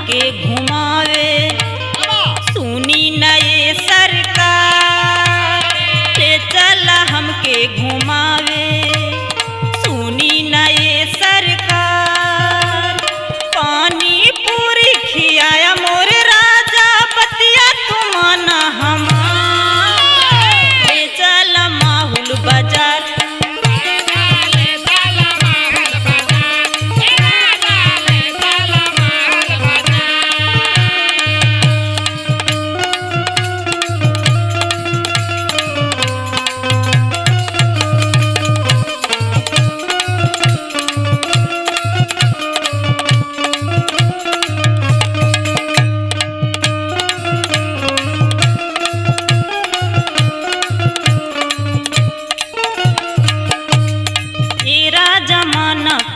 हमके घुमावे, सुनी नए सरकार ले चला हमके घुमावे, सुनी नए सरकार। पानी पूरी खियाया मोर राजा बतिया तुमाना हमार, ले चला माहुल बाजार।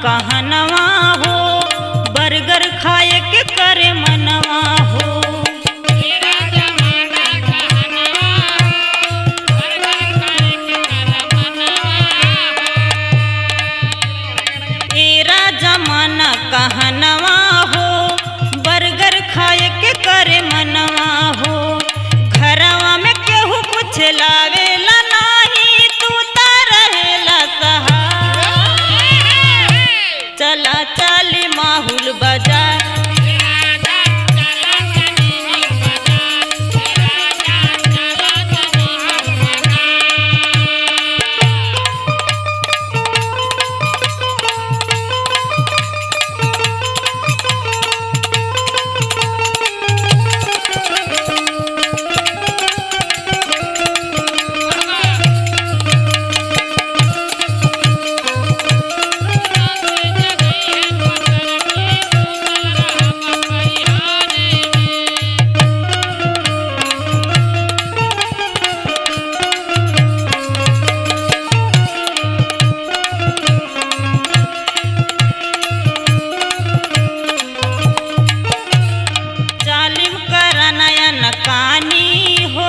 कहनवा हो बर्गर खाए के करे मनवा हो, एरा जमाना कहनवा हो बर्गर खाए के करे मनवा हो। घरवा में केहू कुछ लावेला नाही, तू ता रहेला सहार, चला चली माहुल बाजार। नकानी हो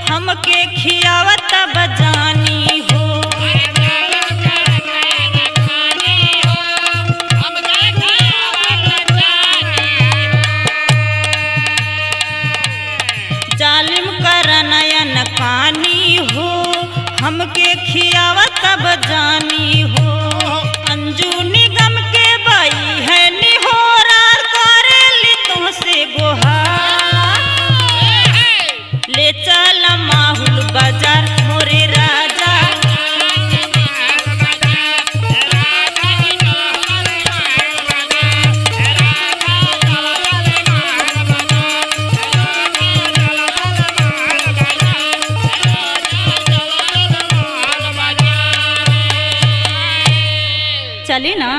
हमके खियावत बजानी हो, जालिम कर नयन कानी हो हमके खियावत बजानी हो। अंजू निगम के बाई है निहोरा करेली तुमसे गोहार, ले चल माहुल बाजार मोरे राजा। चली ना।